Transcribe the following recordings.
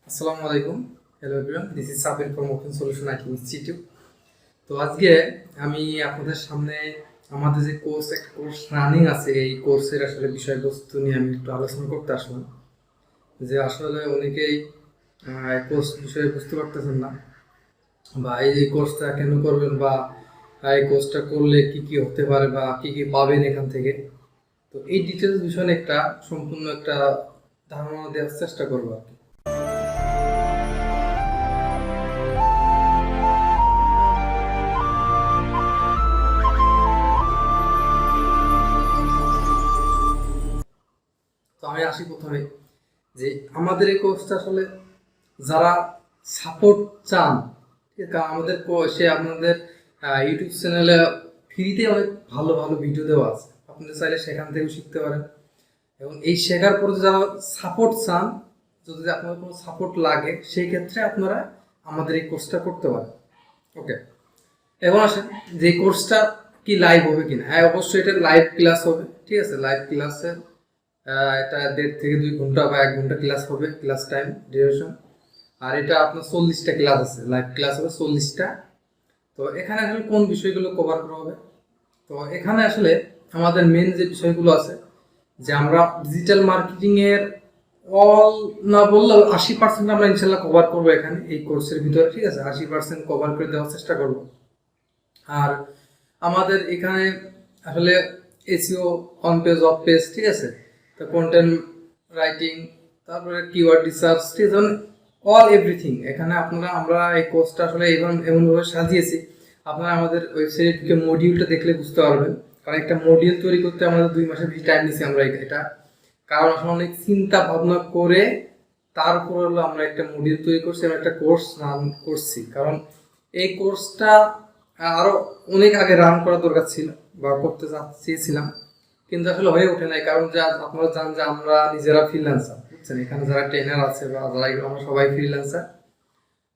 আসসালামু আলাইকুম। Hello everyone, this is Sabir from open solution IT institute. তো আজকে আমি আপনাদের সামনে আমাদের যে একটা কোর্স রানিং আছে, এই কোর্সের আসলে বিষয়বস্তু নিয়ে আমি একটু আলোচনা করতে আসলাম। যে আসলে অনেকেই কোর্স বিষয়ে বুঝতে পারতেছেন না, বা এই কোর্সটা কেন করবেন, বা এই কোর্সটা করলে কি কি হতে পারে বা কি কি পাবেন এখান থেকে। তো এই ডিটেলস বিষয়ে একটা সম্পূর্ণ একটা ধারণা দেওয়ার চেষ্টা করবো আর কি। তো আমি আসি প্রথমে যে আমাদের এই কোর্সটা আসলে যারা সাপোর্ট চান, ঠিক আছে, কারণ আমাদের সে আপনাদের ইউটিউব চ্যানেলে ফ্রিতে অনেক ভালো ভালো ভিডিও দেওয়া আছে, আপনাদের চাইলে সেখান থেকেও শিখতে পারেন। এবং এই শেখার পরে যারা সাপোর্ট চান, যদি আপনাদের কোনো সাপোর্ট লাগে সেই ক্ষেত্রে আপনারা আমাদের এই কোর্সটা করতে পারেন। ওকে, এখন আসেন যে কোর্সটা কি লাইভ হবে কিনা। হ্যাঁ, অবশ্যই এটা লাইভ ক্লাস হবে, ঠিক আছে। লাইভ ক্লাসে এটা 1.5 থেকে 2 ঘন্টা বা 1 ঘন্টা ক্লাস হবে, ক্লাস টাইম ডিউরেশন। আর এটা আপনার 40টা ক্লাস আছে, লাইভ ক্লাস হবে 40টা। তো এখানে আসলে কোন বিষয়গুলো কভার করা হবে? তো এখানে আসলে আমাদের মেন যে বিষয়গুলো আছে, যে আমরা ডিজিটাল মার্কেটিং এর অল না বললেও 80% আমরা ইনশাল্লাহ কভার করবো এখানে এই কোর্সের ভিতরে, ঠিক আছে। 80% কভার করে দেওয়ার চেষ্টা করব। আর আমাদের এখানে আসলে SEO, on page, of page, ঠিক আছে, তো কন্টেন্ট রাইটিং, তারপরে কিওয়ার্ড রিসার্চ, ঠিক আছে, অল এভরিথিং এখানে আমরা এই কোর্সটা আসলে এমনভাবে সাজিয়েছি। আপনারা আমাদের ওয়েবসাইটকে মডিউলটা দেখলে বুঝতে পারবেন, কারণ একটা মডিউল তৈরি করতে আমাদের 2 মাসের বেশি টাইম নিয়েছি আমরা এটা। কারণ আসলে অনেক চিন্তা ভাবনা করে তারপর হলো আমরা একটা মডিউল তৈরি করছি, আমরা একটা কোর্স রান করছি। কারণ এই কোর্সটা আরো অনেক আগে রান করা দরকার ছিল বা করতে চেয়েছিলাম, কিন্তু আসলে হয়ে ওঠে নাই। কারণ যে আপনারা জানেন যে আমরা নিজেরা ফ্রিল্যান্সার, বুঝছেন, এখানে যারা ট্রেনার আছে বা যারা আমরা সবাই ফ্রিল্যান্সার।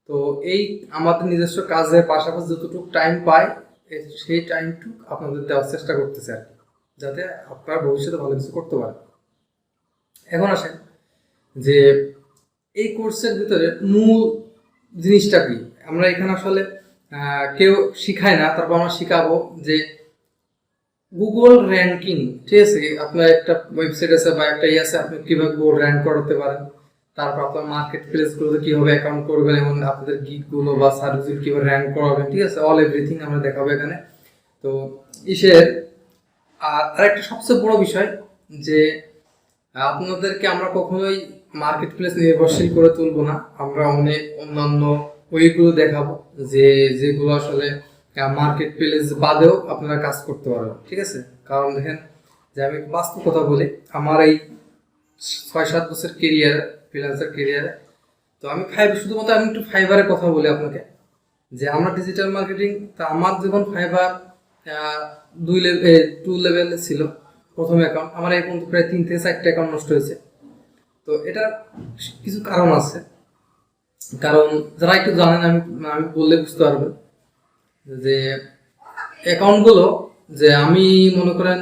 তো এই আমাদের নিজস্ব কাজের পাশাপাশি যতটুকু টাইম পাই, সেই টাইমটুকু আপনাদের দেওয়ার চেষ্টা করতেছে আর কি, যাতে আপনারা ভবিষ্যতে ভালো কিছু করতে পারেন। এখন আসেন যে এই কোর্সের ভিতরে মূল জিনিসটা কি। আমরা এখানে আসলে কেউ শিখায় না, তারপর আমরা শিখাবো যে গুগল র্যাঙ্কিং, ঠিক আছে, আপনার একটা ওয়েবসাইট আছে বা একটা আছে, আপনি কিভাবে গুগল র্যাঙ্ক করাতে পারেন। তারপর আপনার মার্কেট প্লেস গুলোতে কিভাবে অ্যাকাউন্ট করবেন এবং আপনাদের গিগ গুলো বা সার্ভিস কিভাবে র্যাঙ্ক করাবেন, ঠিক আছে, অল এভরিথিং আমরা দেখাবো এখানে। তো ইসের আরেকটা সবচেয়ে বড় বিষয় যে আপনাদেরকে আমরা কখনোই মার্কেট প্লেস নির্ভরশীল করে তুলবো না। আমরা অনেক অন্যান্য ওয়েগুলো দেখাবো, যেগুলো আসলে মার্কেট প্লেস বাদেও আপনারা কাজ করতে পারবেন, ঠিক আছে। কারণ দেখেন, যে আমি বাস্তব কথা বলি, আমার এই 6-7 বছর কেরিয়ার, ফ্রিল্যান্সার কেরিয়ারে, তো আমি শুধুমাত্র আমি একটু ফাইবারের কথা বলি আপনাকে। যে আমরা ডিজিটাল মার্কেটিং, তা আমার যখন ফাইবার 2 লেভেলে ছিল প্রথম অ্যাকাউন্ট, আমার এই পর্যন্ত প্রায় 3 থেকে 4টা অ্যাকাউন্ট নষ্ট হয়েছে। তো এটা কিছু কারণ আছে, কারণ যারা একটু জানেন, আমি আমি বললে বুঝতে পারবেন যে অ্যাকাউন্টগুলো, যে আমি মনে করেন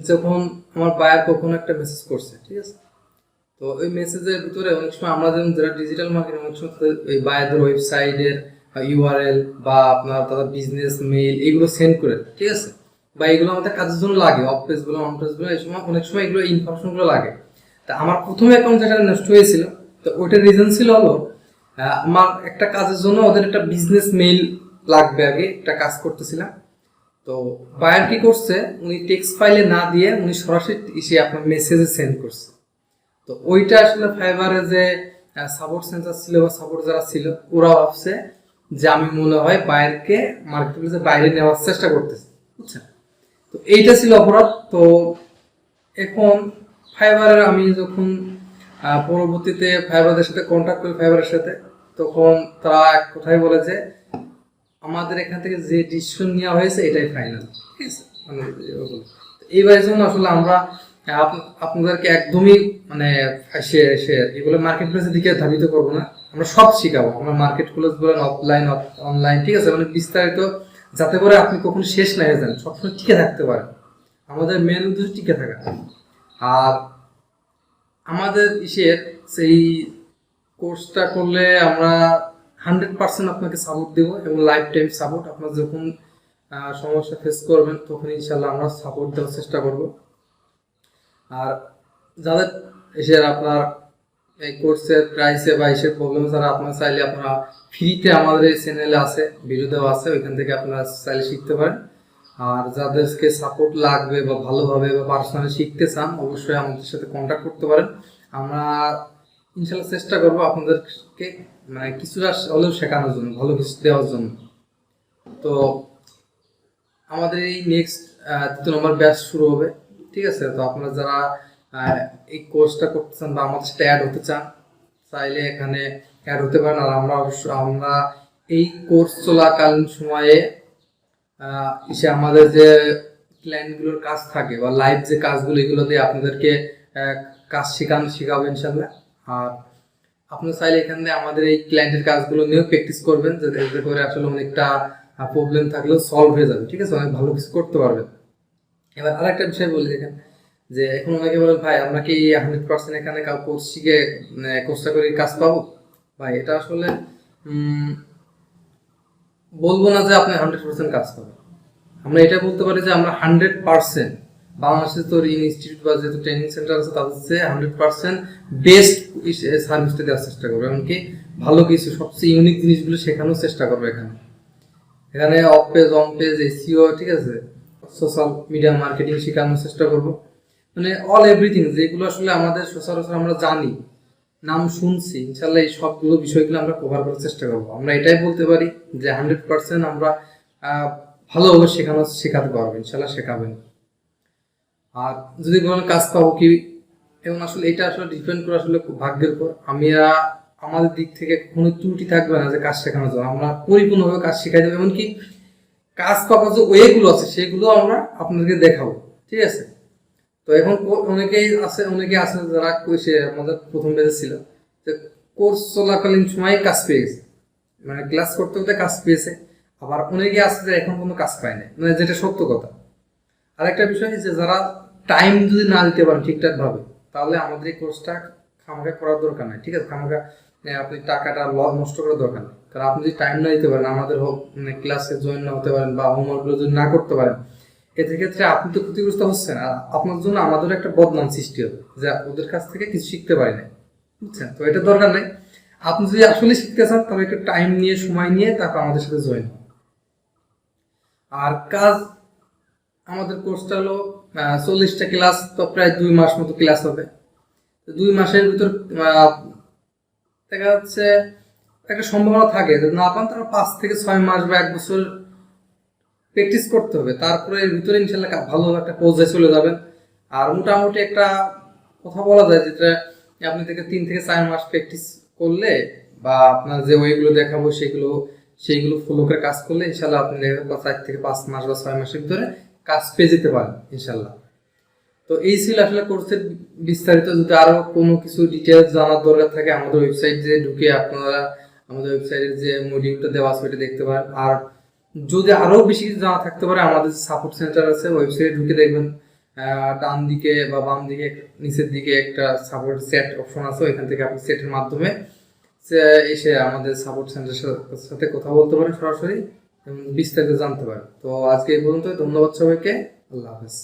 যখন আমার বায়ার কখনো একটা মেসেজ করছে, ঠিক আছে, তো ওই মেসেজের ভিতরে অনেক সময় আমরা যেমন যারা ডিজিটাল মার্কেটিং, অনেক সময় ওই বায়ারদের ওয়েবসাইটের ইউআরএল বা আপনার তাদের বিজনেস মেইল এগুলো সেন্ড করে, ঠিক আছে, বা এগুলো আমাদের কাজের জন্য লাগে, অফ পেজগুলো, অন পেজগুলো, এই সময় অনেক সময় এগুলো ইনফরমেশনগুলো লাগে। তা আমার প্রথম অ্যাকাউন্ট যেটা নষ্ট হয়েছিল, তো ওইটার রিজন ছিল হলো আমার একটা কাজের জন্য ওদের একটা বিজনেস মেইল লাগবে, আগে একটা কাজ করতেছিলাম। তো বায়ার কি করছে, উনি টেক্সট ফাইলে না দিয়ে উনি সরাসরি এসে আপনার মেসেজে সেন্ড করছে। তো ওইটা আসলে ফাইবারে যে সাপোর্ট সেন্টার ছিল বা সাপোর্ট যারা ছিল, ওরা ভাবছে যে আমি মনে হয় বায়ারকে মার্কেট প্লেসের বাইরে নেওয়ার চেষ্টা করতেছি, বুঝছেন। তো এইটা ছিল অপরাধ। তো এখন ফাইবারের আমি যখন পরবর্তীতে ফাইবারদের সাথে কন্ট্যাক্ট করি, ফাইবারের সাথে, তখন তারা এক কথাই বলে যে আমাদের এখান থেকে যে ডিসিশন নেওয়া হয়েছে এটাই ফাইনাল, ঠিক আছে। মানে এইবারের জন্য আসলে আমরা আপনাদেরকে একদমই মানে এগুলো মার্কেট প্লেসের দিকে ধাবিত করবো না। আমরা সব শিখাবো, আমরা মার্কেট প্লেস বলেন, অফলাইন অনলাইন, ঠিক আছে, মানে বিস্তারিত, যাতে করে আপনি কখনো শেষ না হয়ে যান, সবসময় টিকে থাকতে পারেন। আমাদের মেন উদ্দেশ্য টিকে থাকা। আর আমাদের সেই কোর্সটা করলে আমরা 100% আপনাকে সাপোর্ট দেবো এবং লাইফ টাইম সাপোর্ট। আপনার যখন সমস্যা ফেস করবেন তখন ইনশাল্লাহ আমরা সাপোর্ট দেওয়ার চেষ্টা করব। আর যাদের এসে আপনার এই কোর্সের প্রাইসে বা এসে প্রবলেম ছাড়া আপনারা চাইলে আপনারা ফ্রিতে আমাদের এই চ্যানেলে আছে, ভিডিও দেওয়া আছে, ওইখান থেকে আপনারা চাইলে শিখতে পারেন। আর যাদেরকে সাপোর্ট লাগবে বা ভালোভাবে বা পার্সোনালি শিখতে চান অবশ্যই আমাদের সাথে কন্ট্যাক্ট করতে পারেন। আমরা ইনশাল্লাহ চেষ্টা করবো আপনাদেরকে মানে কিছুটা হলেও শেখানোর জন্য, ভালো কিছু দেওয়ার জন্য। তো আমাদের এই নেক্সট 2 নম্বর ব্যাচ শুরু হবে, ঠিক আছে? তো আপনারা যারা এই কোর্সটা করতে চান বা আমাদের সাথে অ্যাড হতে চান চাইলে এখানে অ্যাড হতে পারেন। আর আমরা এই কোর্স চলাকালীন সময়ে এসে আমাদের যে ক্লায়েন্টগুলোর কাজ থাকে বা লাইভ যে কাজগুলো এগুলো দিয়ে আপনাদেরকে কাজ শেখাবো ইনশাল্লাহ। আর আপনারা চাইলে এখানে আমাদের এই ক্লায়েন্টের কাজগুলো নিয়েও প্র্যাকটিস করবেন, যাতে করে আসলে অনেকটা প্রবলেম থাকলেও সলভ হয়ে যাবে, ঠিক আছে? অনেক ভালো কিছু করতে পারবেন। এবার আরেকটা বিষয় বলি, দেখেন যে এখন অনেকে বলেন ভাই আমরা কি 100% এখানে কোর্স শিখে কোর্সটা করে কাজ পাবো? ভাই এটা আসলে বলবো না যে আপনি 100% কাজ পাবেন। আমরা এটা বলতে পারি যে আমরা 100% বাংলাদেশের তো ইনস্টিটিউট বা যেহেতু ট্রেনিং সেন্টার আছে তাদের চেয়ে 100% বেস্ট সার্ভিসটা দেওয়ার চেষ্টা করবো, এমনকি ভালো কিছু সবচেয়ে ইউনিক জিনিসগুলো শেখানোর চেষ্টা করবো। এখানে of page, on page, SEO, ঠিক আছে, সোশ্যাল মিডিয়া মার্কেটিং শেখানোর চেষ্টা করবো। মানে অল এভরিথিং যেগুলো আসলে আমাদের সচরাচর আমরা জানি, নাম শুনছি, ইনশাল্লাহ এই সবগুলো বিষয়গুলো আমরা কভার করার চেষ্টা করবো। আমরা এটাই বলতে পারি যে 100% আমরা ভালোভাবে শেখাতে পারবো, ইনশাল্লাহ শেখাবেন। আর যদি কোনো কাজ পাবো কি, এবং আসলে এটা আসলে ডিপেন্ড করে আসলে ভাগ্যের উপর। আমাদের দিক থেকে কোনো ত্রুটি থাকবে না যে কাজ শেখানোর জন্য, আমরা পরিপূর্ণভাবে কাজ শেখাই দেবো। এমনকি কাজ পাওয়ার যে ওয়েগুলো আছে সেগুলো আমরা আপনাদেরকে দেখাবো, ঠিক আছে? তো এখন অনেকে আছে যারা কইছে আমাদের প্রথম ব্যাচে ছিল যে কোর্স চলাকালীন সময় কাজ পেয়ে গেছে, মানে ক্লাস করতে করতে কাজ পেয়েছে। আবার অনেকে আছে যে এখন কোনো কাজ পায় না, মানে যেটা সত্য কথা। আরেকটা বিষয় যে যারা টাইম যদি না দিতে পারেন ঠিকঠাক ভাবে, তাহলে আমাদের এই কোর্সটা খামাখা করার দরকার নাই, ঠিক আছে? খামাখা আপনি টাকাটা নষ্ট করার দরকার নেই। কারণ আপনি যদি টাইম না দিতে পারেন, আমাদের ক্লাসে জয়েন না হতে পারেন বা হোমওয়ার্কগুলো যদি না করতে পারেন, এদের ক্ষেত্রে আপনি তো ক্ষতিগ্রস্ত হচ্ছেন, আর আপনার জন্য আমাদের একটা বদনাম সৃষ্টি হবে যে ওদের কাছ থেকে কিছু শিখতে পারি না, বুঝছেন? তো এটা দরকার নেই। আপনি যদি আসলে শিখতে চান তাহলে একটু টাইম নিয়ে, সময় নিয়ে তারপর আমাদের সাথে জয়েন হন। আর কাজ, আমাদের কোর্সটা হলো 40টা ক্লাস, তো প্রায় 2 মাস মতো ক্লাস হবে। 2 মাসের ভিতর দেখা যাচ্ছে একটা সম্ভাবনা থাকে যে না পান তারা 5 থেকে 6 মাস বা 1 বছর প্র্যাকটিস করতে হবে, তারপরে এর ভিতরে ইনশাল্লাহ ভালো একটা পর্যায়ে চলে যাবেন। আর মোটামুটি একটা কথা বলা যায় যেটা আপনি থেকে 3 থেকে 4 মাস প্র্যাকটিস করলে বা আপনার যে ওয়েগুলো দেখাবো সেইগুলো ফলো করে কাজ করলে ইনশাল্লাহ আপনি 4 থেকে 5 মাস বা 6 মাসের ভিতরে কাজ পেয়ে যেতে পারেন ইনশাল্লাহ। তো এই ছিল আসলে কোর্সের বিস্তারিত। যদি আরো কোনো কিছু ডিটেলস জানার দরকার থাকে আমাদের ওয়েবসাইট যে ঢুকে আপনারা আমাদের ওয়েবসাইটের যে মডিউলটা দেওয়া আছে ওইটা দেখতে পারেন। আর যদি আরো বেশি কিছু জানা থাকতে পারে আমাদের সাপোর্ট সেন্টার আছে, ওয়েবসাইটে ঢুকে দেখবেন ডান দিকে বা বাম দিকে নিচের দিকে একটা সাপোর্ট সেট অপশন আছে, ওইখান থেকে আপনি সেটের মাধ্যমে এসে আমাদের সাপোর্ট সেন্টারের সাথে কথা বলতে পারেন সরাসরি এবং বিস্তারিত জানতে পারেন। তো আজকে এই পর্যন্ত, ধন্যবাদ সবাইকে, আল্লাহ হাফেজ।